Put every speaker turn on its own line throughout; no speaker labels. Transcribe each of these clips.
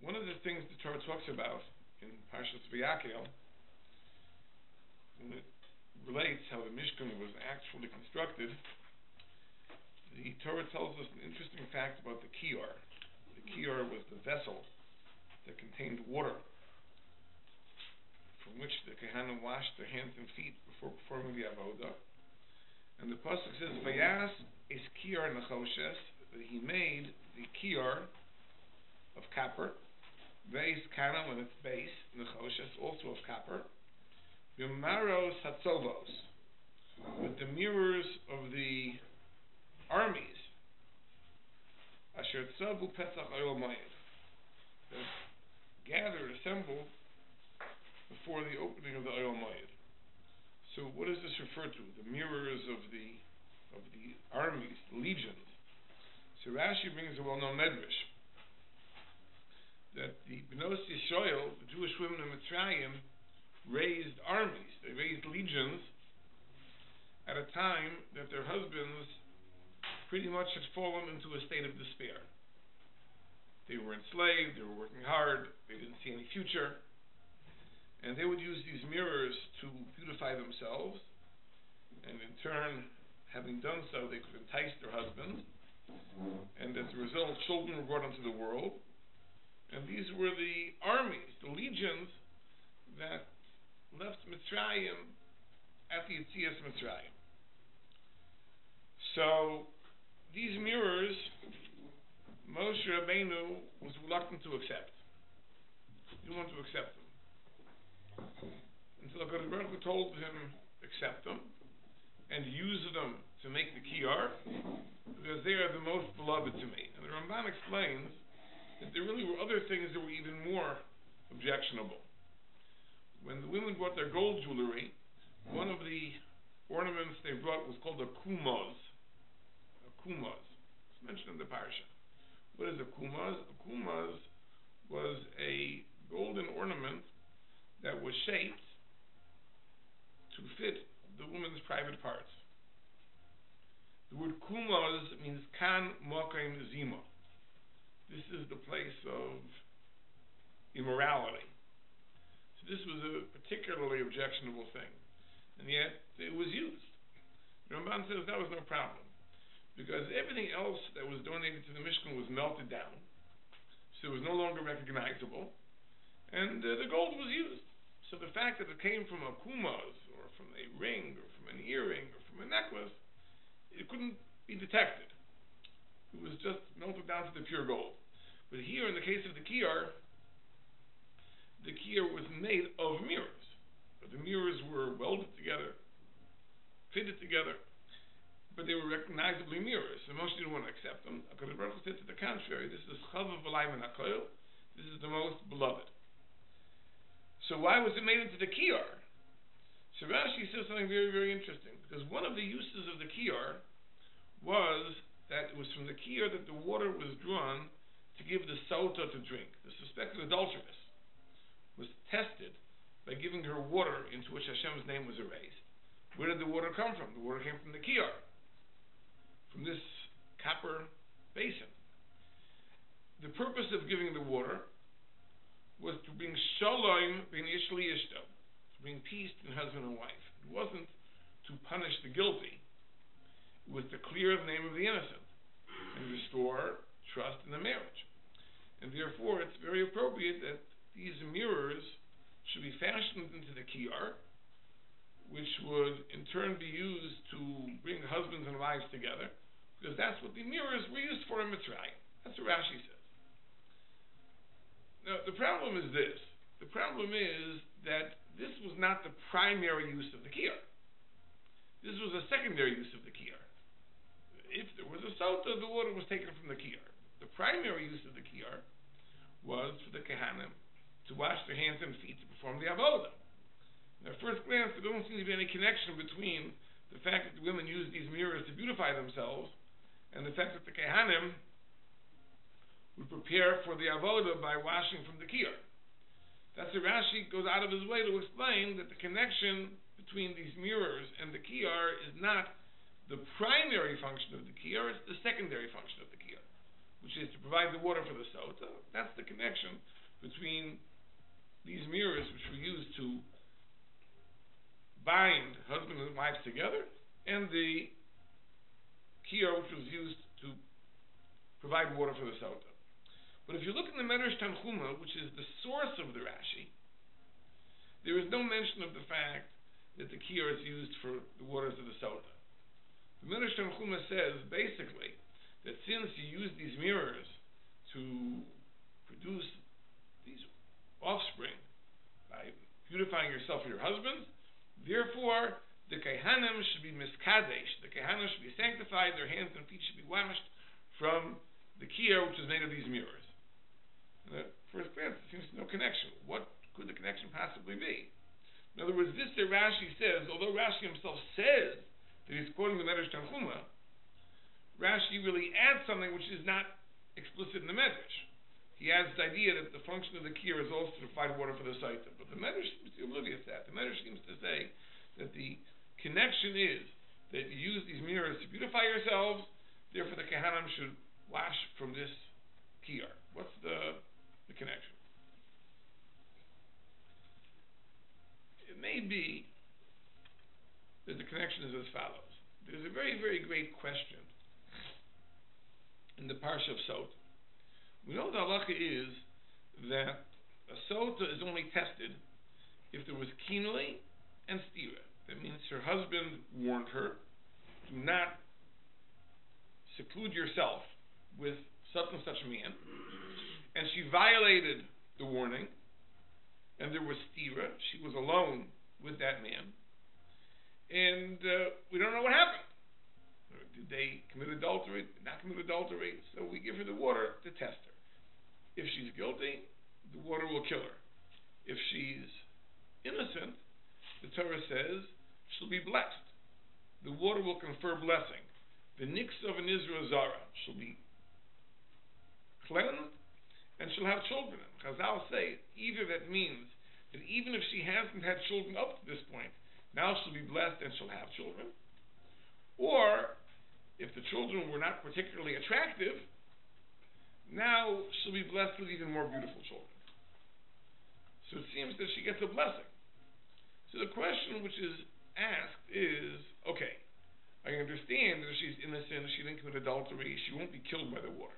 One of the things the Torah talks about in PARSHA Vayakel, when it relates how the Mishkan was actually constructed, the Torah tells us an interesting fact about the kiyar. The kiyar was the vessel that contained water, from which the Kohanim washed their hands and feet before performing the avodah. And the pasuk says, "Vayas is kiyar nechoshes," that he made the kiyar of copper. Veis kana, on its base, nechoshes, also of copper. V'maros hatzovos, with the mirrors of the armies. Asher tzavu pesach oil mayid, that gathered, assembled before the opening of the oil mayid. So what does this refer to? The mirrors of the armies, the legions. So Rashi brings a well-known medrash that the Bnos Yisrael, the Jewish women in Mitzrayim, raised armies. They raised legions at a time that their husbands pretty much had fallen into a state of despair. They were enslaved, they were working hard, they didn't see any future, and they would use these mirrors to beautify themselves, and in turn, having done so, they could entice their husbands, and as a result, children were brought into the world, and these were the armies, the legions that left Mitzrayim at the Yetzias Mitzrayim. So these mirrors, Moshe Rabbeinu was reluctant to accept. He didn't want to accept them. Until HaKadosh Baruch Hu told him, accept them and use them to make the kiyar, because they are the most beloved to me. And the Ramban explains that there really were other things that were even more objectionable. When the women brought their gold jewelry, one of the ornaments they brought was called a kumaz. A kumaz. It's mentioned in the parsha. What is a kumaz? A kumaz was a golden ornament that was shaped to fit the woman's private parts. The word kumaz means kan mokaim zima. This is the place of immorality. So this was a particularly objectionable thing. And yet it was used. The Ramban says that was no problem, because everything else that was donated to the Mishkan was melted down, so it was no longer recognizable, and the gold was used. So the fact that it came from a kumaz, or from a ring, or from an earring, or from a necklace, it couldn't be detected. It was just melted down to the pure gold. But here, in the case of the kiyar was made of mirrors. But the mirrors were welded together, fitted together, but they were recognizably mirrors. So Moshe didn't want to accept them. HaKadosh Baruch Hu said to the contrary, this is chavav v'lai min hakoil, this is the most beloved. So why was it made into the kiyar? So Rashi says something very, very interesting, because one of the uses of the kiyar was that it was from the kiyar that the water was drawn to give the sota to drink. The suspected adulteress was tested by giving her water into which Hashem's name was erased. Where did the water come from? The water came from the kiyar, from this copper basin. The purpose of giving the water was to bring shalom ben ish li ishto, to bring peace between husband and wife. It wasn't to punish the guilty. It was to clear the name of the innocent and restore trust in the marriage. And therefore, it's very appropriate that these mirrors should be fashioned into the kiyar, which would in turn be used to bring husbands and wives together, because that's what the mirrors were used for in Mitzrayim. That's what Rashi says. Now, the problem is this. The problem is that this was not the primary use of the kiyar. This was a secondary use of the kiyar. If there was a sota, the water was taken from the kiyar. The primary use of the kiyar was for the Kohanim to wash their hands and feet to perform the avodah. Now, at first glance, there don't seem to be any connection between the fact that the women used these mirrors to beautify themselves and the fact that the Kohanim would prepare for the avodah by washing from the kiyar. That's why Rashi goes out of his way to explain that the connection between these mirrors and the kiyar is not the primary function of the kiyar, it's the secondary function of the kiyar, which is to provide the water for the sota. That's the connection between these mirrors which were used to bind husband and wives together, and the kiyar which was used to provide water for the sota. But if you look in the Medrash Tanchuma, which is the source of the Rashi, there is no mention of the fact that the kiyar is used for the waters of the sota. The Medrash Tanchuma says basically that since you use these mirrors to produce these offspring by beautifying yourself or your husband, therefore the kehanim should be miskadesh, the kehanim should be sanctified, their hands and feet should be washed from the kiyar which is made of these mirrors. And at first glance, there seems no connection. What could the connection possibly be? In other words, this that Rashi says, although Rashi himself says that he's quoting the Medrash Tanchuma, Rashi really adds something which is not explicit in the Medrash. He adds the idea that the function of the kiyar is also to provide water for the saita. But the Medrash seems to be oblivious to that. The Medrash seems to say that the connection is that you use these mirrors to beautify yourselves, therefore the kehanim should wash from this kiyar. What's the connection? It may be that the connection is as follows. There's a very, very great question in the PARSHA of Sota. We know the halacha is that a sota is only tested if there was kinui and stira. That means her husband warned her, do not seclude yourself with such and such a man, and she violated the warning, and there was stira, she was alone with that man, and we don't know what happened. Did they commit adultery? Did not commit adultery? So we give her the water to test her. If she's guilty, the water will kill her. If she's innocent, the Torah says she'll be blessed. The water will confer blessing. The nix of an Israel Zara, she'll be cleansed, and she'll have children. Chazal say either that means that even if she hasn't had children up to this point, now she'll be blessed and she'll have children. Or if the children were not particularly attractive, now she'll be blessed with even more beautiful children. So it seems that she gets a blessing. So the question which is asked is, okay, I understand that if she's innocent, she didn't commit adultery, she won't be killed by the water.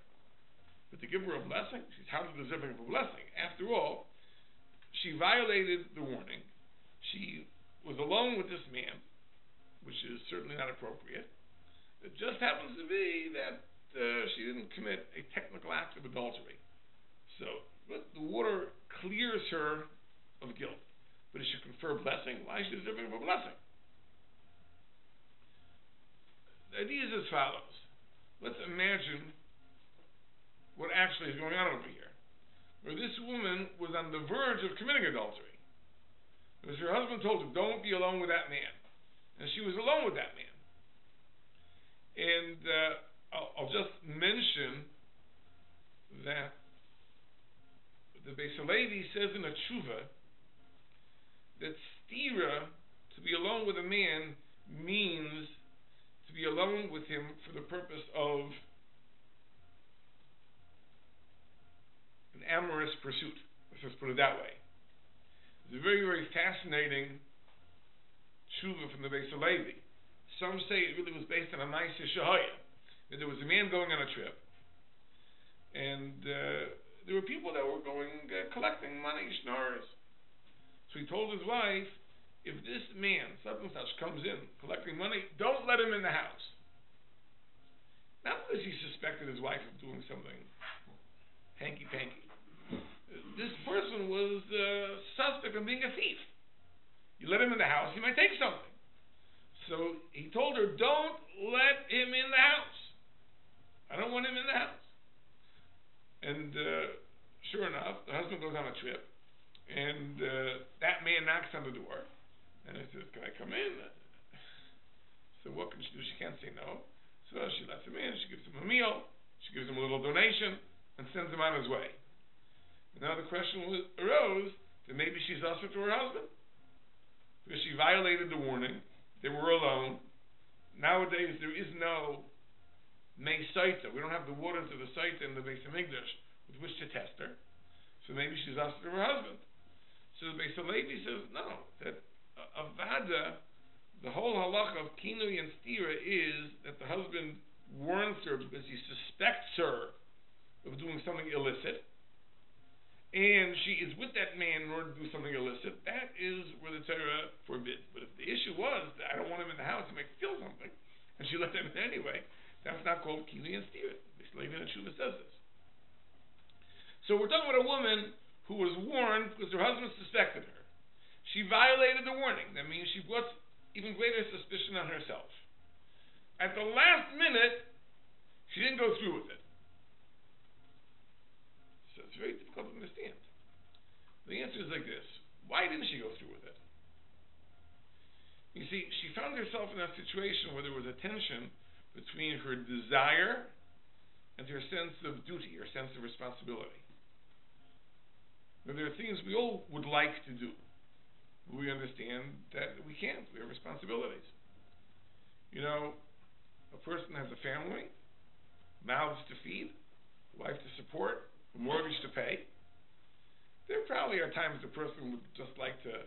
But to give her a blessing, she's hardly deserving of a blessing. After all, she violated the warning. She was alone with this man, which is certainly not appropriate. It just happens to be that she didn't commit a technical act of adultery. So the water clears her of guilt. But it should confer blessing. Why is she deserving of a blessing? The idea is as follows. Let's imagine what actually is going on over here. Where this woman was on the verge of committing adultery. Because her husband told her, don't be alone with that man. And she was alone with that man. And I'll just mention that the Beis Halevi says in a tshuva that stira, to be alone with a man, means to be alone with him for the purpose of an amorous pursuit. Let's just put it that way. It's a very, very fascinating tshuva from the Beis Halevi. Some say it really was based on a ma'aseh shehaya. That there was a man going on a trip, and there were people that were going collecting money, schnars. So he told his wife, if this man, such and such, comes in collecting money, don't let him in the house. Not because he suspected his wife of doing something hanky-panky. This person was suspect of being a thief. You let him in the house, he might take something. So he told her, don't let him in the house. I don't want him in the house. And sure enough, the husband goes on a trip, and that man knocks on the door, and he says, can I come in? So what can she do? She can't say no. So she lets him in, she gives him a meal, she gives him a little donation, and sends him on his way. And now the question arose that maybe she's usher to her husband, because she violated the warning. They were alone. Nowadays there is no Mei Saita. We don't have the waters of the Saita in the Beis Hamikdash with which to test her. So so maybe she's asked her husband. So the Beis Halevi says, no, that avada, the whole halacha of kinui and stira is that the husband warns her because he suspects her of doing something illicit, and she is with that man in order to do something illicit. That is where the Torah forbids. But if the issue was that I don't want him in the house, he might steal something, and she let him in anyway, that's not called kinui and stira. Beis Halevi and Yeshiva says this. So we're talking about a woman who was warned because her husband suspected her. She violated the warning. That means she brought even greater suspicion on herself. At the last minute, she didn't go through with it. So it's very difficult to understand. The answer is like this. Why didn't she go through with it? You see, she found herself in a situation where there was a tension between her desire and her sense of duty, her sense of responsibility. Now, there are things we all would like to do. We understand that we can't. We have responsibilities. You know, a person has a family, mouths to feed, wife to support, a mortgage to pay. There probably are times the person would just like to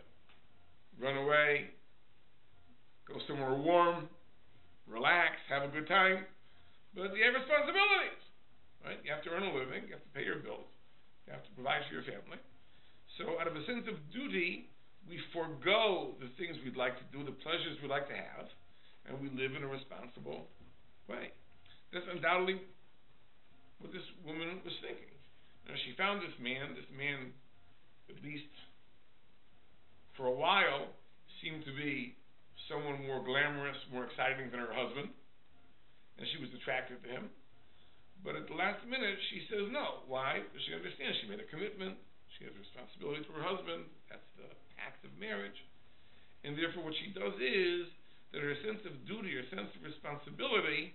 run away, go somewhere warm, relax, have a good time. But you have responsibilities, right? You have to earn a living, you have to pay your bills, you have to provide for your family. So out of a sense of duty, we forego the things we'd like to do, the pleasures we'd like to have, and we live in a responsible way. That's undoubtedly what this woman was thinking. Now, she found this man, at least for a while, seemed to be someone more glamorous, more exciting than her husband, and she was attracted to him. But at the last minute, she says no. Why? Because she understands she made a commitment, she has a responsibility to her husband, that's the act of marriage, and therefore what she does is that her sense of duty, her sense of responsibility,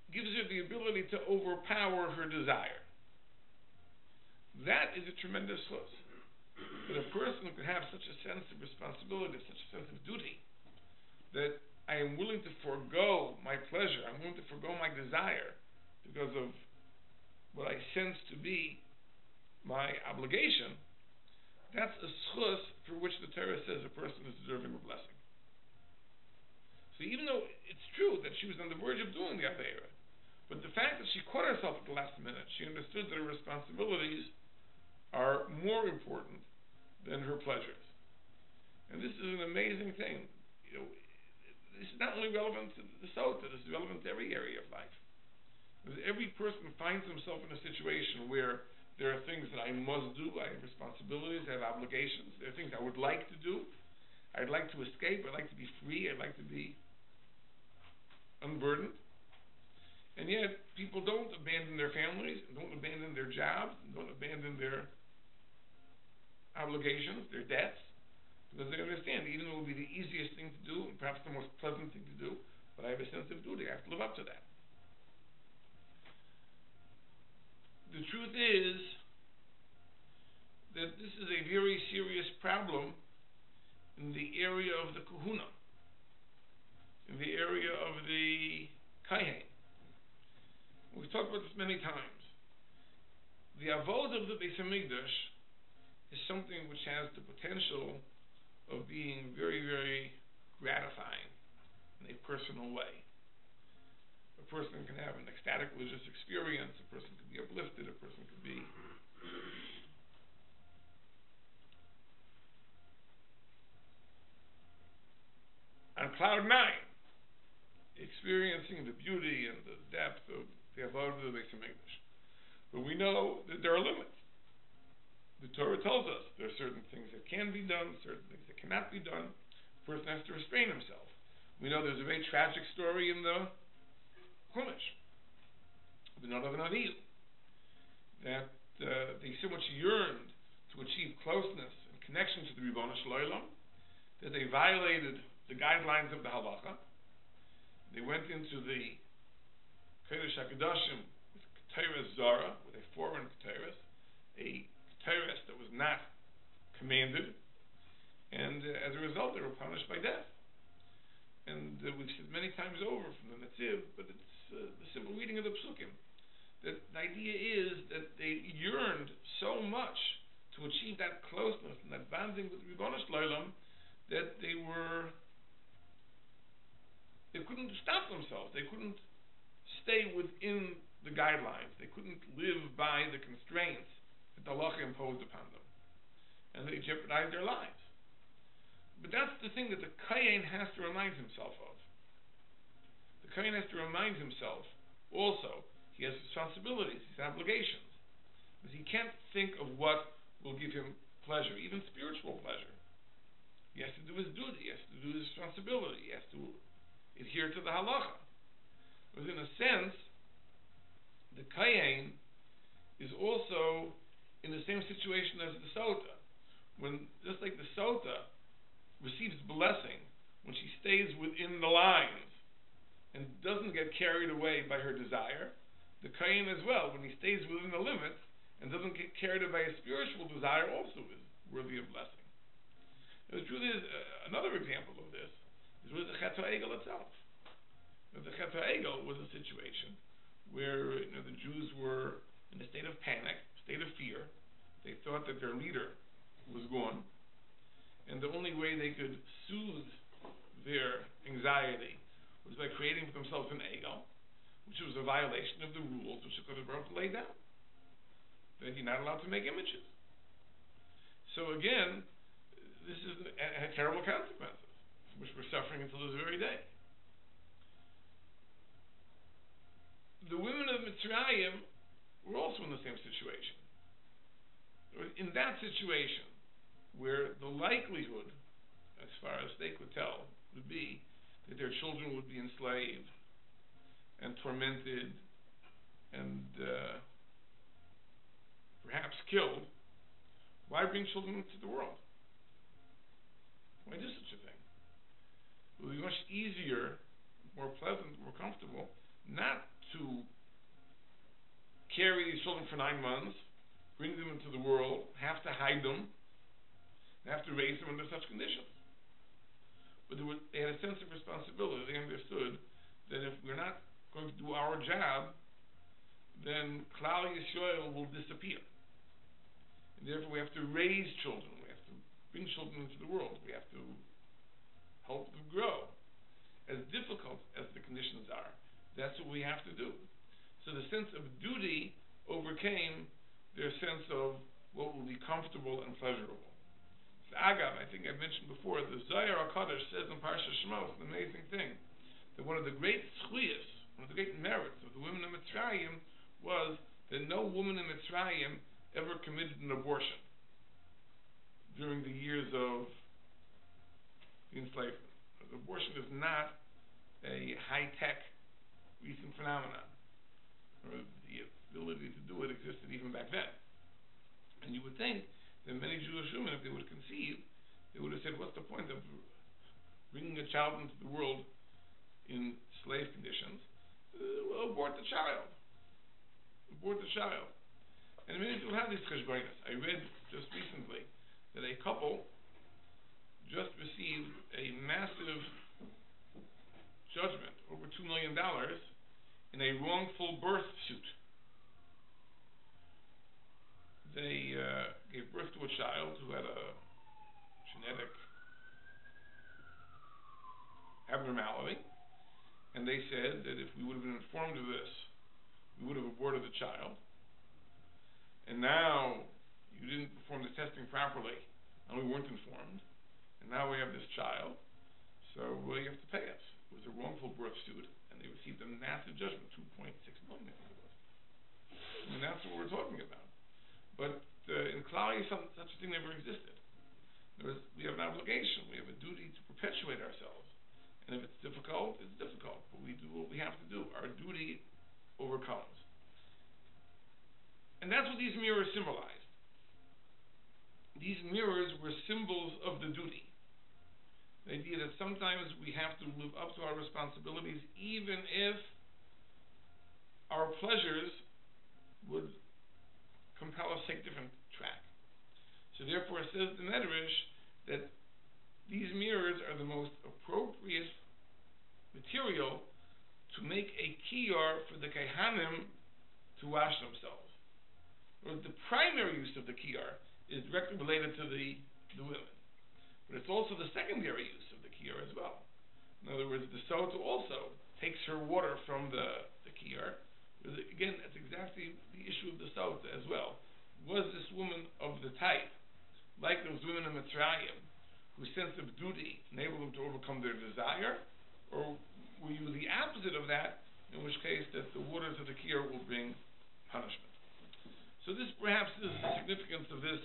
gives her the ability to overpower her desire. That is a tremendous loss. That a person could have such a sense of responsibility, such a sense of duty, that I am willing to forego my pleasure, I'm willing to forego my desire because of what I sense to be my obligation. That's a schus for which the Torah says a person is deserving of blessing. So even though it's true that she was on the verge of doing the Aveira, but the fact that she caught herself at the last minute, she understood that her responsibilities are more important than her pleasures. And this is an amazing thing. You know, this is not only relevant to the Sota, this is relevant to every area of life. Because every person finds himself in a situation where there are things that I must do, I have responsibilities, I have obligations, there are things I would like to do, I'd like to escape, I'd like to be free, I'd like to be unburdened. And yet, people don't abandon their families, don't abandon their jobs, don't abandon their obligations, their debts, because they understand, even though it will be the easiest thing to do, and perhaps the most pleasant thing to do, but I have a sense of duty, I have to live up to that. The truth is that this is a very serious problem in the area of the kahuna, in the area of the kohen. We've talked about this many times. The avod of the Beis Hamikdash is something which has the potential of being very, very gratifying in a personal way. A person can have an ecstatic religious experience, a person can be uplifted, a person can be on cloud nine, experiencing the beauty and the depth of the avodah of the Beis Hamikdash. But we know that there are limits. The Torah tells us there are certain things that can be done, certain things that cannot be done. A person has to restrain himself. We know there's a very tragic story in the Chumash, the Nadav and Avihu, that they so much yearned to achieve closeness and connection to the Ribono Shel Olam that they violated the guidelines of the halacha. They went into the Kodesh HaKadoshim with Keteres Zara, with a foreign Keteres, a Keteres that was not commanded, and as a result they were punished by death. And we've said many times over from the Netziv, but it's the simple reading of the Psukim, that the idea is that something with Ribono Shel Olam that they couldn't stop themselves. They couldn't stay within the guidelines. They couldn't live by the constraints that the halacha imposed upon them. And they jeopardized their lives. But that's the thing that the Kohen has to remind himself of. The Kohen has to remind himself also, he has responsibilities, his obligations. Because he can't think of what will give him pleasure, even spiritual pleasure. He has to do his duty, he has to do his responsibility, he has to adhere to the halacha. Because in a sense, the Kohen is also in the same situation as the Sota. When, just like the Sota receives blessing when she stays within the lines and doesn't get carried away by her desire, the Kohen as well, when he stays within the limits and doesn't get carried away by a spiritual desire, also is worthy of blessing. The truth is, another example of this is with the Chet HaEgel itself. The Chet HaEgel was a situation where the Jews were in a state of panic, state of fear. They thought that their leader was gone, and the only way they could soothe their anxiety was by creating for themselves an egel, which was a violation of the rules which the Kodesh Baruch Hu laid down, that you're not allowed to make images. So again, this had terrible consequences, which we're suffering until this very day. The women of Mitzrayim were also in the same situation. In that situation, where the likelihood, as far as they could tell, would be that their children would be enslaved and tormented and perhaps killed, why bring children into the world? Why do such a thing? It would be much easier, more pleasant, more comfortable, not to carry these children for 9 months, bring them into the world, have to hide them, and have to raise them under such conditions. But they had a sense of responsibility. They understood that if we're not going to do our job, then Klal Yisrael will disappear. And therefore we have to raise children. We have to bring children into the world. We have to help them grow. As difficult as the conditions are, that's what we have to do. So the sense of duty overcame their sense of what will be comfortable and pleasurable. So Agav, I think I've mentioned before, the Zohar HaKadosh says in PARSHA SHMOT, an amazing thing, that one of the great zchuyos, one of the great merits of the women of Mitzrayim was that no woman in Mitzrayim ever committed an abortion during the years of the enslavement. Abortion is not a high-tech recent phenomenon. Or the ability to do it existed even back then. And you would think that many Jewish women, if they would conceive, they would have said, what's the point of bringing a child into the world in slave conditions? Well, abort the child. Abort the child. And many people have these cheshbonos. I read just recently that a couple just received a massive judgment, over $2 million, in a wrongful birth suit. They gave birth to a child who had a genetic abnormality, and they said that if we would have been informed of this, we would have aborted the child. And now you didn't perform the testing properly, and we weren't informed, and now we have this child, so you have to pay us. It was a wrongful birth suit, and they received a massive judgment, $2.6 million, I think it was. And that's what we're talking about. But in Klal Yisrael, such a thing never existed. We have an obligation, we have a duty to perpetuate ourselves. And if it's difficult, it's difficult. But we do what we have to do. Our duty overcomes. And that's what these mirrors symbolized. These mirrors were symbols of the duty. The idea that sometimes we have to live up to our responsibilities even if our pleasures would compel us to take a different track. So therefore it says in the Medrash that these mirrors are the most appropriate material to make a kiyar for the Kehanim to wash themselves. Whereas the primary use of the kiyar is directly related to the the women. But it's also the secondary use of the kiyar as well. In other words, the sota also takes her water from the kiyar. Again, that's exactly the issue of the sota as well. Was this woman of the type, like those women in Mitzrayim, whose sense of duty enabled them to overcome their desire? Or were you the opposite of that, in which case that the waters of the kiyar will bring punishment? So this perhaps is the significance of this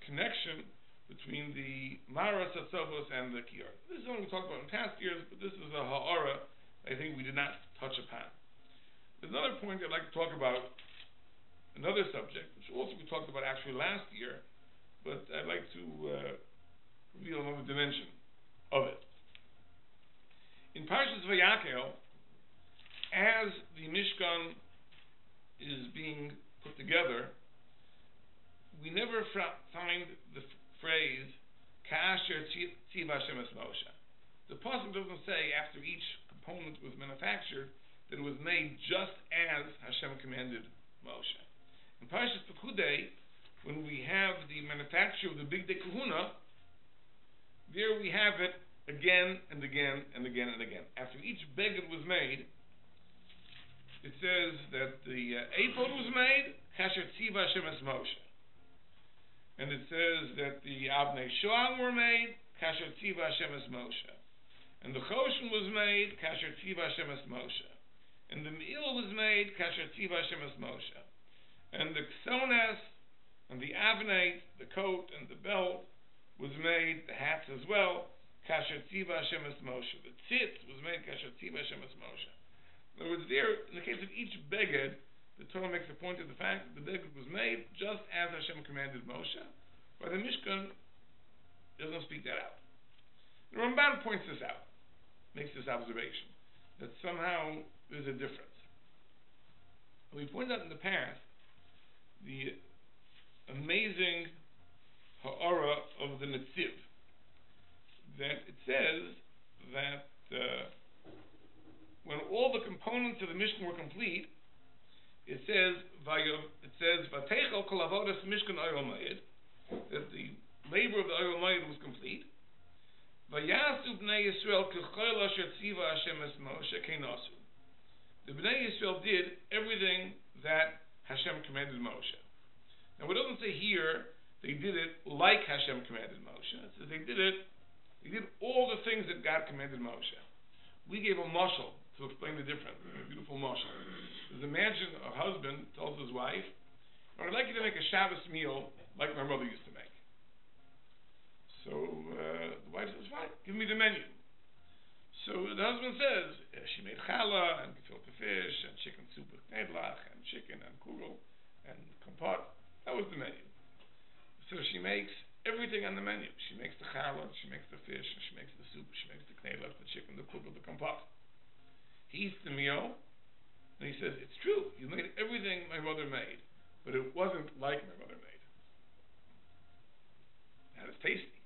connection between the Maras Hatzavos and the kiyar. This is something we talked about in past years, but this is a ha'ara I think we did not touch upon. There's another point I'd like to talk about, another subject, which also we talked about actually last year, but I'd like to reveal another dimension of it. In Parshas Vayakel, as the Mishkan is being put together, we never find the phrase Ka'asher Tziva Hashem es Moshe. The pasuk doesn't say after each component was manufactured that it was made just as Hashem commanded Moshe. In PARSHA, when we have the manufacture of the Big Day Kahuna, there we have it again and again and again and again. After each beged was made, it says that the ephod was made, Kasher Tziva Hashem es Moshe. And it says that the Avnei Shoam were made, Kasher Tziva Hashem es Moshe. And the Choshen was made, Kasher Tziva Hashem es Moshe. And the Me'il was made, Kasher Tziva Hashem es Moshe. And the Ksones, and the Avnei, the coat and the belt, was made, the hats as well, Kasher Tziva Hashem es Moshe. The tzitz was made, Kasher Tziva Hashem es Moshe. In other words, there, in the case of each beged, the Torah makes a point of the fact that the beged was made just as Hashem commanded Moshe. But the Mishkan doesn't speak that out. The Ramban points this out, makes this observation, that somehow there's a difference. And we pointed out in the past the amazing ha'ara of the Netziv, that it says that when all the components of the Mishkan were complete, it says Vateichel kol avodas Mishkan Oyel Moed, that the labor of the Oyel Moed was complete. Vayasu bnei Yisrael k'chol asher tziva Hashem es Moshe keinasu. The bnei Yisrael did everything that Hashem commanded Moshe. Now it doesn't say here they did it like Hashem commanded Moshe. It says they did all the things that God commanded Moshe. We gave a mashal to explain the difference. A beautiful mashal. Imagine a husband tells his wife, I'd like you to make a Shabbos meal like my mother used to make. So the wife says, fine, give me the menu. So the husband says, she made challah and gefilte fish and chicken soup with knedlach and chicken and kugel and kompot. That was the menu. So she makes everything on the menu. She makes the challah, she makes the fish, and she makes the soup, she makes the knedlach, the chicken, the kugel, the kompot. He eats the meal, and he says, it's true, you made everything my mother made, but it wasn't like my mother made. That is tasty.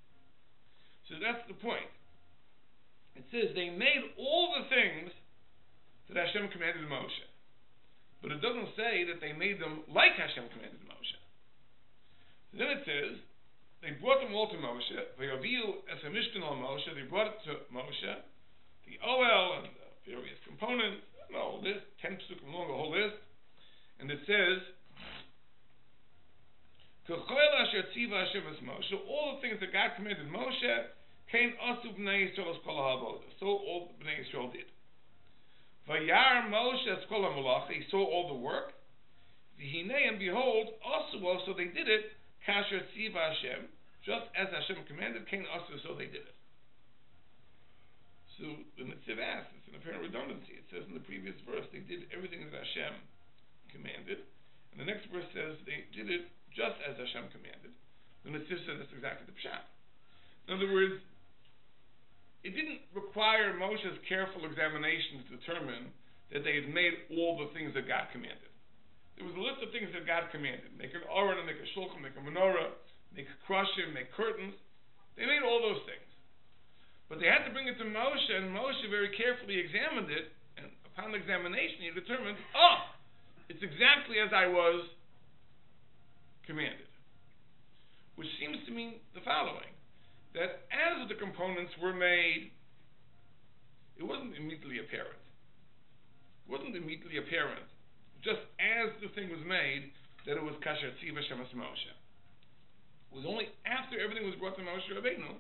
So that's the point. It says they made all the things that Hashem commanded Moshe. But it doesn't say that they made them like Hashem commanded Moshe. Then it says, they brought them all to Moshe, Vayaviu es Mishkan al Moshe, they brought it to Moshe, the Oel and the various components, a whole list, 10 psukim long, a whole list, and it says, all the things that God commanded Moshe, so all the Bnei Yisrael did. Vayar Moshe eskol hamalacha, he saw all the work. V'hinei, and behold, also they did it, kasher tziva Hashem, just as Hashem commanded, kain also, so they did it. So the Netziv asks, it's an apparent redundancy. It says in the previous verse, they did everything that Hashem commanded, and the next verse says they did it just as Hashem commanded. The Netziv says that's exactly the pshat. In other words, it didn't require Moshe's careful examination to determine that they had made all the things that God commanded. There was a list of things that God commanded. Make an aron, make a shulchan, make a menorah, make a krushim, make curtains. They made all those things. But they had to bring it to Moshe, and Moshe very carefully examined it, and upon examination he determined, it's exactly as I was commanded. Which seems to mean the components were made, it wasn't immediately apparent. It wasn't immediately apparent, just as the thing was made, that it was kasher tziva shemas Moshe. It was only after everything was brought to Moshe Rabbeinu,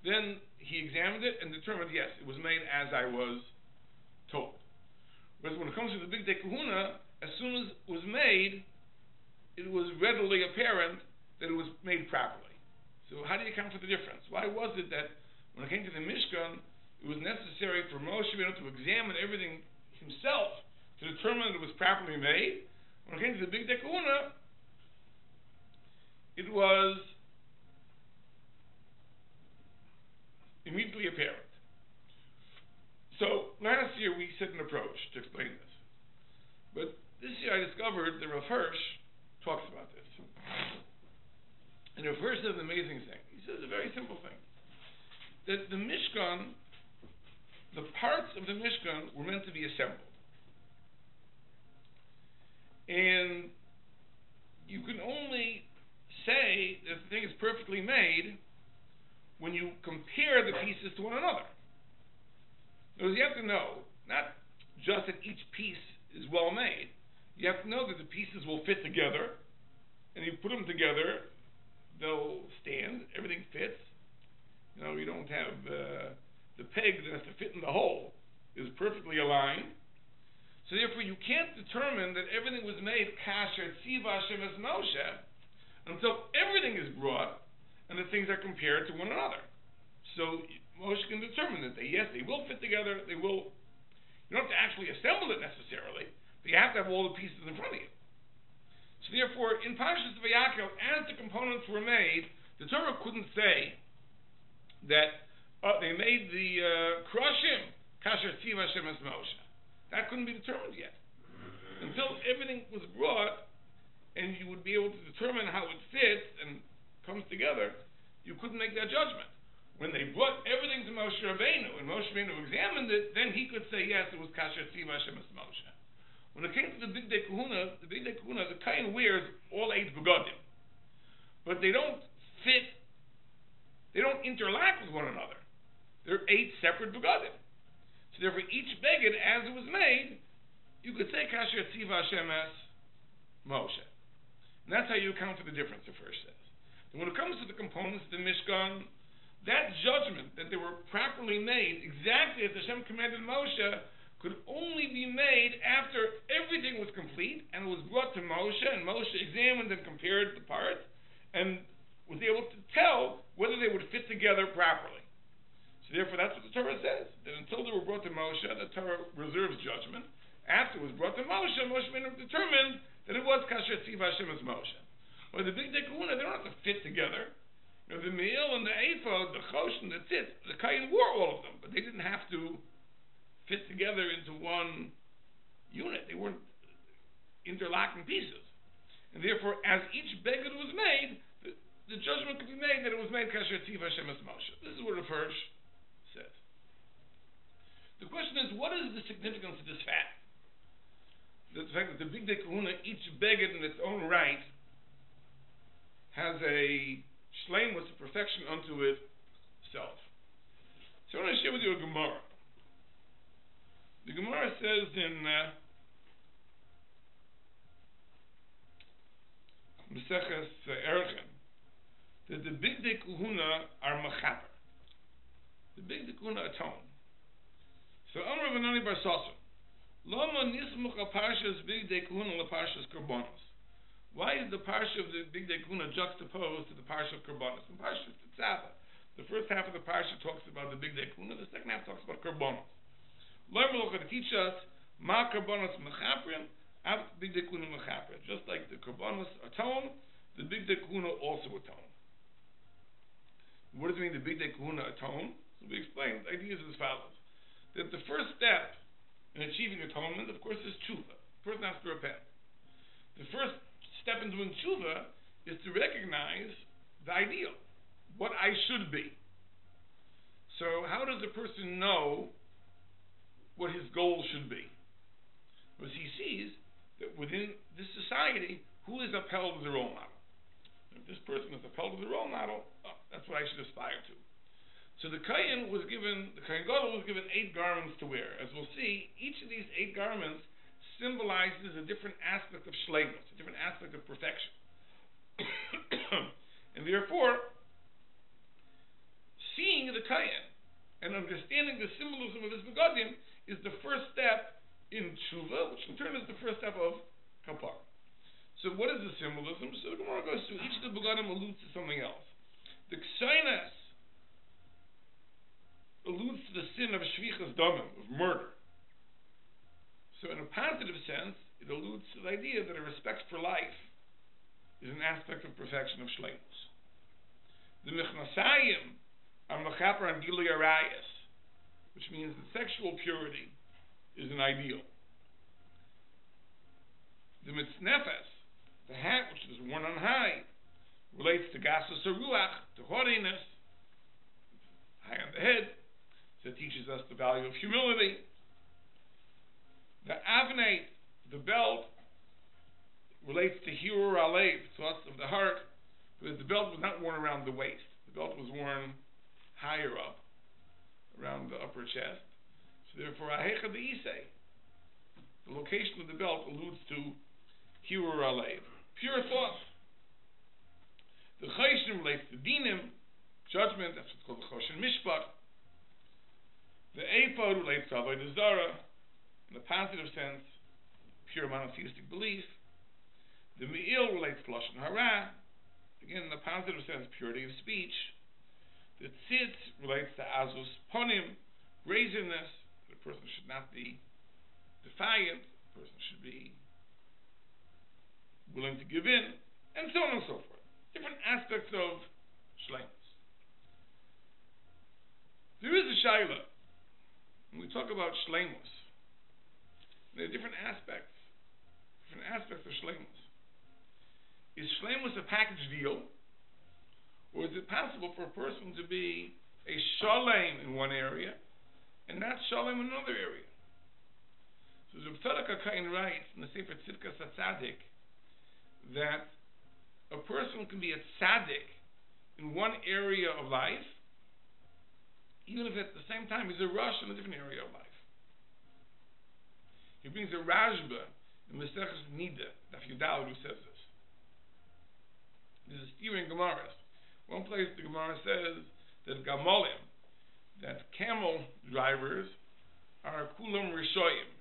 then he examined it and determined, yes, it was made as I was told. Whereas when it comes to the Big Day Kahuna, as soon as it was made, it was readily apparent that it was made properly. So how do you account for the difference? Why was it that when it came to the Mishkan, it was necessary for Moshe Rabbeinu to examine everything himself to determine that it was properly made? When it came to the Big Day Kahuna, it was immediately apparent. So last year we set an approach to explain this. But this year I discovered that Rav Hirsch talks about this. And Rav Hirsch says an amazing thing. He says a very simple thing. That the Mishkan, the parts of the Mishkan were meant to be assembled. And you can only say that the thing is perfectly made when you compare the pieces to one another. Because you have to know, not just that each piece is well made, you have to know that the pieces will fit together, and you put them together, they'll stand, everything fits. You know, you don't have the peg that has to fit in the hole is perfectly aligned. So therefore you can't determine that everything was made kasher tziva shemas Moshe until everything is brought and the things are compared to one another. So Moshe can determine that they will fit together, you don't have to actually assemble it necessarily, but you have to have all the pieces in front of you. So therefore, in PARSHA Vayakel, as the components were made, the Torah couldn't say that they made the krushim kasher tziva shemas Moshe. That couldn't be determined yet. Until everything was brought, and you would be able to determine how it fits and comes together, you couldn't make that judgment. When they brought everything to Moshe Rabbeinu, and Moshe Rabbeinu examined it, then he could say, yes, it was kasher tziva shemas Moshe. When it came to the Big Day Kahuna, the Kohen wears all 8 begadim. But they don't fit, they don't interlock with one another. They're 8 separate begadim. So therefore, each beged, as it was made, you could say kasher tziva shemas Moshe. And that's how you account for the difference, the first says. And when it comes to the components of the Mishkan, that judgment that they were properly made, exactly as Hashem commanded Moshe, could only be made after everything was complete, and it was brought to Moshe, and Moshe examined and compared the parts, and was able to tell whether they would fit together properly. So therefore, that's what the Torah says, that until they were brought to Moshe, the Torah reserves judgment. After it was brought to Moshe, Moshe determined that it was kasher tziva shemas Moshe. Or the Big Day Kahuna, they don't have to fit together. You know, the me'il and the ephod, the chosh and the tzitz, the Kohen wore all of them, but they didn't have to fit together into one unit. They weren't interlocking pieces. And therefore, as each beged was made, the judgment could be made that it was made kasher tziva shemas Moshe. This is what Rav Hirsch says. The question is, what is the significance of this fact? The fact that the Big Day Kahuna, each beged in its own right, has a shleimus, a perfection unto itself. So I want to share with you a Gemara. The Gemara says in Meseches Erechim that the Big Day Kahuna are mechaper. The Big Day Kahuna atone. So Amar Vanani Bar Sasson, Lama nismuch a Parshas Big Day Kahuna la Parshas Karbonos. Why is the Parsha of the Big Day Kahuna juxtaposed to the Parsha of Karbonos? In Parsha Tetzaveh, the first half of the Parsha talks about the Big Day Kahuna, the second half talks about Karbonos. Learn to teach us Ma Karbonos Mechaprin, Av Big Day Kahuna Mechaprin. Just like the Karbonos atone, the Big Day Kahuna also atone. What does it mean the Big Day Kahuna atone? So we explained the idea is as follows: that the first step in achieving atonement, of course, is tshuva. The person has to repent. The first step in doing tshuva is to recognize the ideal, what I should be. So how does a person know what his goal should be? Because he sees that within this society, who is upheld as a role model. If this person is upheld as a role model, that's what I should aspire to. So the Kohen Gadol was given 8 garments to wear. As we'll see, each of these 8 garments symbolizes a different aspect of shleimus, a different aspect of perfection. And therefore, seeing the Kohen and understanding the symbolism of his begadim is the first step in tshuva, which in turn is the first step of kapara. So what is the symbolism? So the Gemara goes through each of the begadim alludes to something else. The ksainas alludes to the sin of shvichas damim, of murder. So in a positive sense, it alludes to the idea that a respect for life is an aspect of perfection of shleimus. The mechnasayim are mechaper on gilui arayis, which means that sexual purity is an ideal. The mitznefes, the hat which is worn on high, relates to gasus ruach, to haughtiness, high on the head. So it teaches us the value of humility. The avnei, the belt, relates to hirur alev, thoughts of the heart, because the belt was not worn around the waist. The belt was worn higher up, around the upper chest. So therefore, ahecha deisei, the location of the belt alludes to hirur alev, pure thought. The chayshim relates to dinim, judgment. That's what's called the choshen mishpat. The ephod relates to avodah zarah, in the positive sense, pure monotheistic belief. The me'il relates to lashon hara, again in the positive sense, purity of speech. The tzitz relates to azus ponim, brazenness. The person should not be defiant. The person should be willing to give in, and so on and so forth. Different aspects of shleimus. There is a shaila. When we talk about shleimus, there are different aspects of shleimus. Is shleimus a package deal, or is it possible for a person to be a shalem in one area and not shalem in another area? So Rabbi Eliezer Breitowitz writes in the Sefer Tzidkas HaTzadik that a person can be a tzaddik in one area of life, even if at the same time he's a Rosh in a different area of life. He brings a Rashba in Maseches Nida, Daf Yudal, who says this. There's a steering Gemaras. One place the Gemara says that Gamolim, that camel drivers, are Kulam Rishoyim.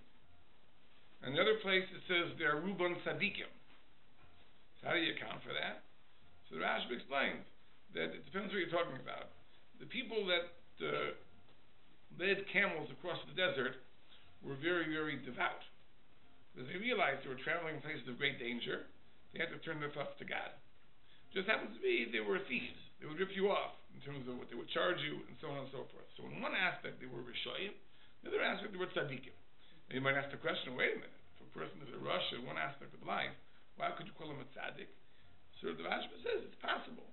And the other place it says they are Ruban Sadikim. So how do you account for that? So the Rashba explains that it depends what you're talking about. The people that led camels across the desert were very, very devout. Because they realized they were traveling in places of great danger, they had to turn their thoughts to God. Just happens to be they were thieves. They would rip you off in terms of what they would charge you, and so on and so forth. So in one aspect they were Rishoyim, in the other aspect they were Tzadikim. And you might ask the question, wait a minute, if a person is a Rosh in one aspect of life, why could you call him a Tzadik? So the Rashba says it's possible.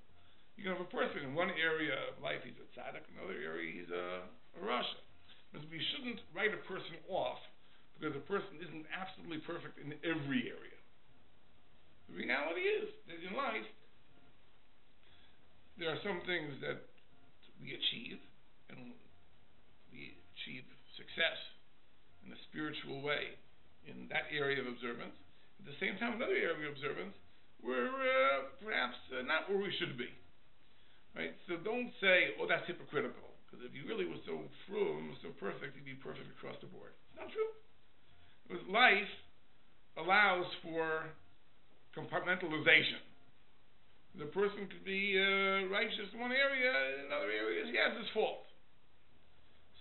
You can have a person in one area of life he's a tzaddik, in another area he's a rasha. But we shouldn't write a person off because a person isn't absolutely perfect in every area. The reality is that in life there are some things that we achieve, and we achieve success in a spiritual way in that area of observance. At the same time, another area of observance, we're perhaps not where we should be. Right? So don't say, oh, that's hypocritical. Because if you really were so frum, so perfect, you'd be perfect across the board. It's not true. Because life allows for compartmentalization. The person could be righteous in one area, in other areas he has his faults.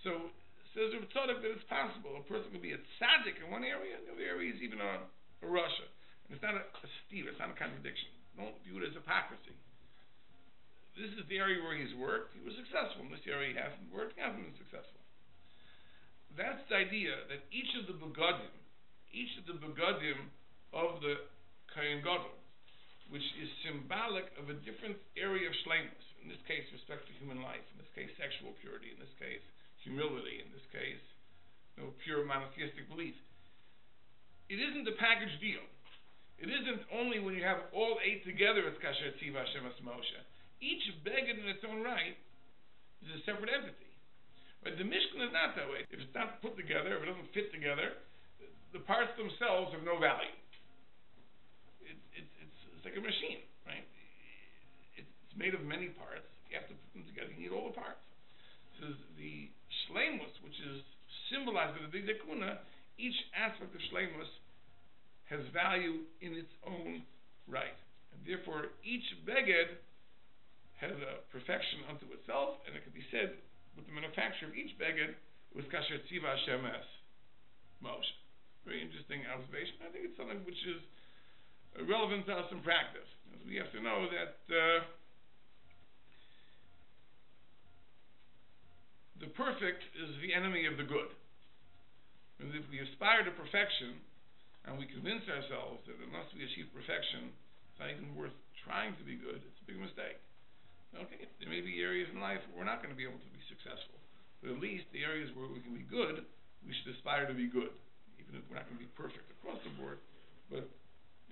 So says Rabbi Tzadok that it's possible. A person could be a tzaddik in one area, in the other area he's even a rasha. And it's not a steer, it's not a contradiction. Don't view it as hypocrisy. This is the area where he's worked. He was successful. In this area he hasn't worked. He hasn't been successful. That's the idea that each of the begadim of the Kohen Gadol, which is symbolic of a different area of shleimus. In this case, respect for human life. In this case, sexual purity. In this case, humility. In this case, pure monotheistic belief. It isn't a package deal. It isn't only when you have all 8 together it's kasher tziva Hashem as Moshe. Each beged in its own right is a separate entity. But the Mishkan is not that way. If it's not put together, if it doesn't fit together, the parts themselves have no value. It's like a machine, right? It's made of many parts. You have to put them together. You need all the parts. So the SHMOS, which is symbolized by the Big Dekuna, each aspect of SHMOS has value in its own right. And therefore, each beged has a perfection unto itself, and it can be said with the manufacture of each beged was kasher tziva SHMOS. Very interesting observation. I think it's something which is relevant to us in practice. We have to know that the perfect is the enemy of the good. And if we aspire to perfection and we convince ourselves that unless we achieve perfection, it's not even worth trying to be good, it's a big mistake. Okay, there may be areas in life where we're not going to be able to be successful, but at least the areas where we can be good, we should aspire to be good, even if we're not going to be perfect across the board. But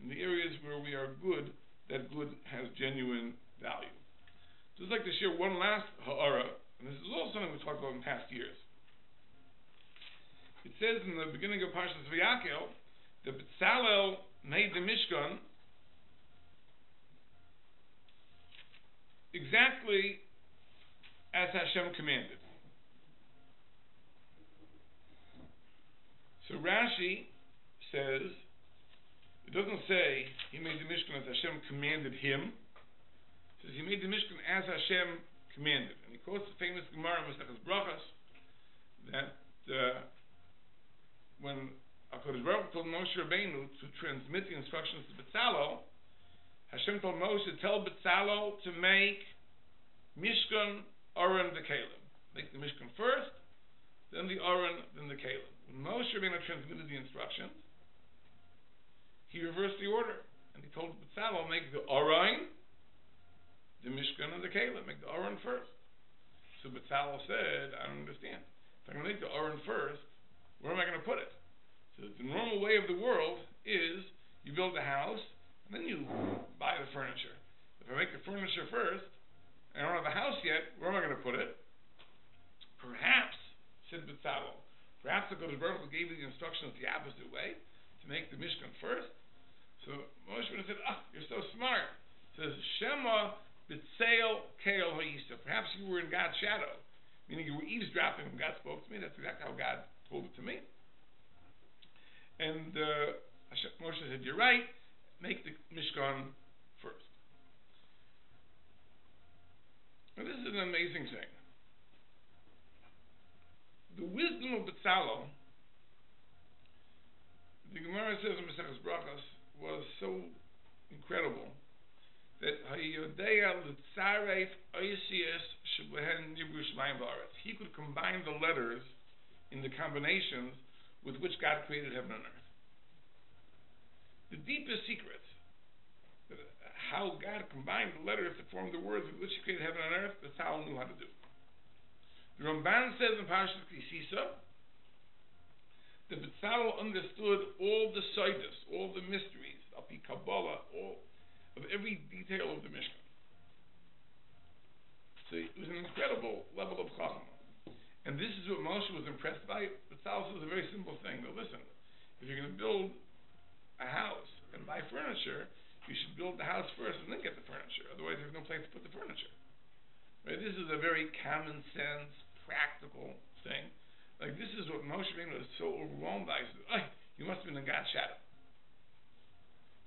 in the areas where we are good, that good has genuine value. So I'd like to share one last ha'ara, and this is also something we talked about in past years. It says in the beginning of PARSHA Vayakel that B'Tzalel made the Mishkan exactly as Hashem commanded. So Rashi says, it doesn't say he made the Mishkan as Hashem commanded him. It says he made the Mishkan as Hashem commanded. And he quotes the famous Gemara in Masechus Brachos that when HaKadosh Baruch Hu told Moshe Rabbeinu to transmit the instructions to B'Tzalel, Hashem told Moshe, tell B'Tzalel to make Mishkan, Aron, the Kalim. Make the Mishkan first, then the Aron, then the Kalim. When Moshe Rabbeinu transmitted the instructions, he reversed the order, and he told B'Tzalel, make the Aron, the Mishkan, and the Kalim. Make the Aron first. So B'Tzalel said, I don't understand. If I'm going to make the Aron first, where am I going to put it? So the normal way of the world is you build a house, and then you buy the furniture. If I make the furniture first, and I don't have a house yet, where am I going to put it? Perhaps, said B'Tzalel, perhaps the HaKadosh Baruch Hu gave you the instructions the opposite way, to make the Mishkan first. So Moshe said, you're so smart. It says, Shema b'tzeil keil ha'yisa. Perhaps you were in God's shadow, meaning you were eavesdropping when God spoke to me. That's exactly how God told it to me. And Moshe said, you're right, make the Mishkan first. Now this is an amazing thing. The wisdom of B'Tzalel, the Gemara says in Masechus Brachos, was so incredible that he could combine the letters in the combinations with which God created heaven and earth. The deepest secrets, how God combined the letters to form the words with which He created heaven and earth, that's how He knew how to do. The Ramban says in PARSHA Kisisa that B'Tzalel understood all the Seidos, all the mysteries, Api Kabbalah, all of every detail of the Mishkan. So it was an incredible level of Chachma. And this is what Moshe was impressed by. B'Tzalel says a very simple thing. Now listen, if you're going to build a house and buy furniture, you should build the house first and then get the furniture. Otherwise, there's no place to put the furniture. Right? This is a very common sense, practical thing. Like this is what Moshe Rabbeinu was so overwhelmed by. He said, you must have been in God's shadow.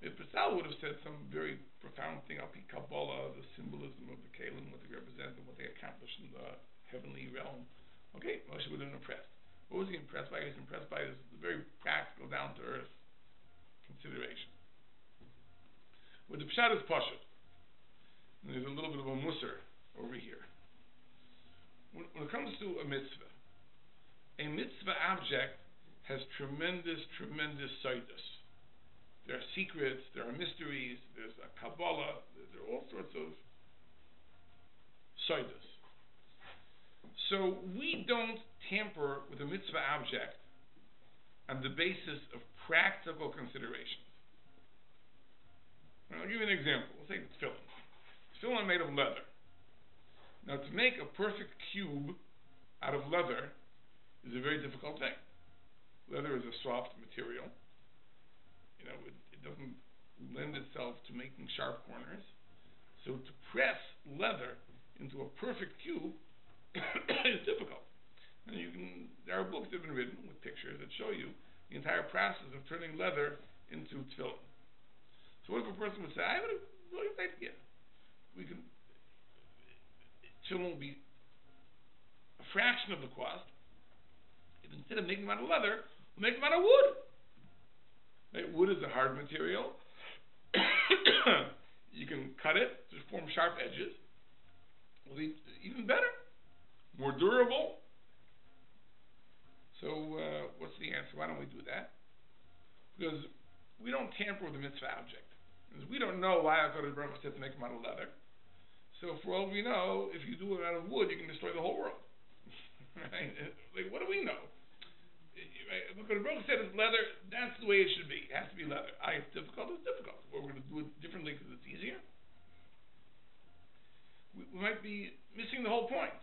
If B'Tzalel would have said some very profound thing, Al-Pi Kabbalah, the symbolism of the Kalim, what they represent and what they accomplished in the heavenly realm, okay, Moshe would have been impressed. What was he impressed by? He was impressed by this very practical, down-to-earth consideration. But the Pshat is Pasha. And there's a little bit of a musar over here. When it comes to a mitzvah object has tremendous, tremendous seidos. There are secrets, there are mysteries, there's a Kabbalah, there are all sorts of seidos. So we don't tamper with a mitzvah object on the basis of practical considerations. I'll give you an example. Let's say tefillin. Tefillin are made of leather. Now, to make a perfect cube out of leather is a very difficult thing. Leather is a soft material. It doesn't lend itself to making sharp corners. So to press leather into a perfect cube is difficult. And there are books that have been written with pictures that show you the entire process of turning leather into tefillin. So what if a person would say, I have a really good idea. Tefillin will be a fraction of the cost. If instead of making them out of leather, we'll make them out of wood. Right? Wood is a hard material. You can cut it to form sharp edges. It'll be even better, more durable. So what's the answer? Why don't we do that? Because we don't tamper with the mitzvah object. Because we don't know why HaKadosh Baruch Hu said to make them out of leather. So for all we know, if you do it out of wood, you can destroy the whole world. Right? Like, what do we know? Right? HaKadosh Baruch Hu said it's leather, that's the way it should be. It has to be leather. It's difficult, it's difficult. We're going to do it differently because it's easier. We might be missing the whole point.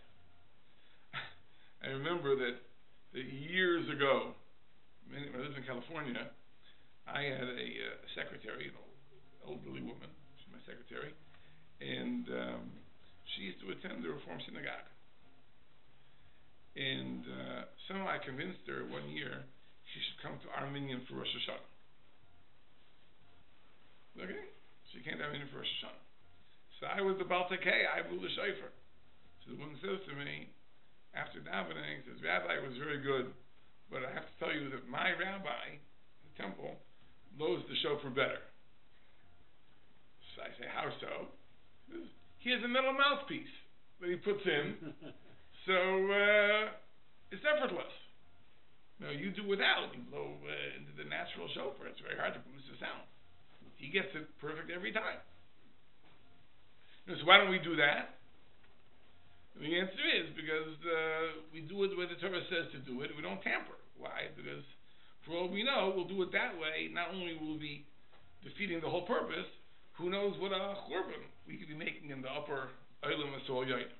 I remember that years ago, when I lived in California, I had a secretary, an elderly woman. She's my secretary, and she used to attend the Reform Synagogue. And somehow I convinced her one year she should come to Armenian for Rosh Hashanah. Okay, she came to Armenian for Rosh Hashanah. So I was the Baltakei, I blew the shofar. So the woman says to me, after davening, says, Rabbi, it was very good, but I have to tell you that my rabbi in the temple blows the shofar better. So I say, how so? He has a metal mouthpiece that he puts in, so it's effortless. No, you do without. You blow into the natural shofar. It's very hard to produce a sound. He gets it perfect every time. So why don't we do that? And the answer is because we do it the way the Torah says to do it. We don't tamper. Why? Because for all we know, we'll do it that way. Not only will we be defeating the whole purpose, who knows what a churban we could be making in the upper Olam Asol Yoyim.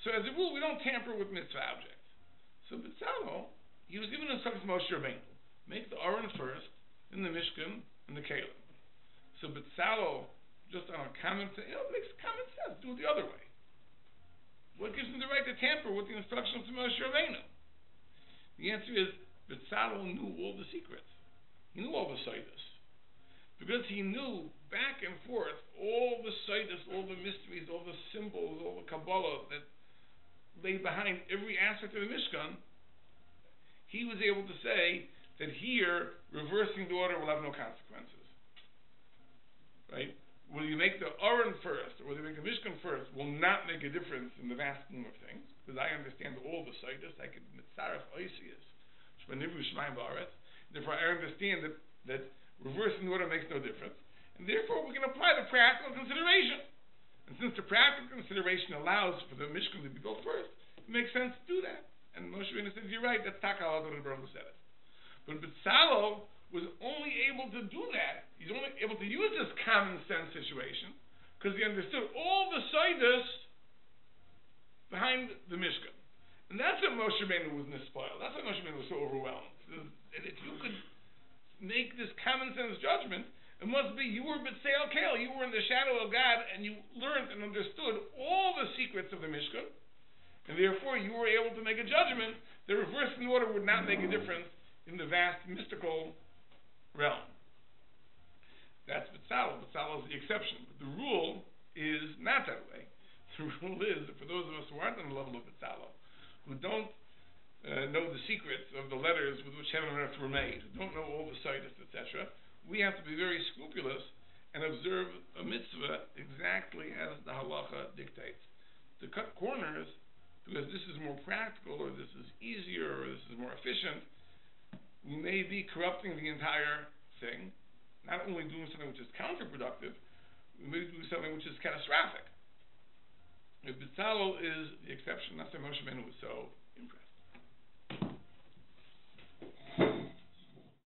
So as a rule, we don't tamper with mitzvah objects. So B'Tzalel, he was given instructions from Moshe Rabbeinu. Make the Aron first, then the Mishkan, and the Kelim. So B'Tzalel, just on a common sense, it makes common sense. Do it the other way. What gives him the right to tamper with the instructions from Moshe Rabbeinu? The answer is B'Tzalel knew all the secrets. He knew all the Seidos. Because he knew back and forth all the Seidos, all the mysteries, all the symbols, all the Kabbalah that lay behind every aspect of the Mishkan, he was able to say that here, reversing the order will have no consequences. Right? Will you make the Aron first, or will you make the Mishkan first, will not make a difference in the vast scheme of things, because I understand all the Seidos. I can mitzaref oisius, shmanivru shmaim ba'aretz. Therefore, I understand that reversing the order makes no difference, and therefore we can apply the practical consideration. And since the practical consideration allows for the Mishkan to be built first, it makes sense to do that. And Moshe Rabbeinu says, you're right, that's Taka HaKadosh Baruch Hu said it. But B'Tzalel was only able to do that, he's only able to use this common sense situation, because he understood all the Seidos behind the Mishkan. And that's what Moshe Rabbeinu was mispoiled. That's why Moshe Rabbeinu was so overwhelmed. And if you could make this common sense judgment, it must be you were B'Tseil Kel, you were in the shadow of God, and you learned and understood all the secrets of the Mishkan, and therefore you were able to make a judgment that reversing the order would not make a difference in the vast mystical realm. That's B'Tzalel. B'Tzalel is the exception. But the rule is not that way. The rule is that for those of us who aren't on the level of B'Tzalel, who don't know the secrets of the letters with which heaven and earth were made, who don't know all the Seidos, etc., we have to be very scrupulous and observe a mitzvah exactly as the halacha dictates. To cut corners, because this is more practical, or this is easier, or this is more efficient, we may be corrupting the entire thing, not only doing something which is counterproductive, we may do something which is catastrophic. If B'Tzalel is the exception, not that Moshe Rabbeinu was so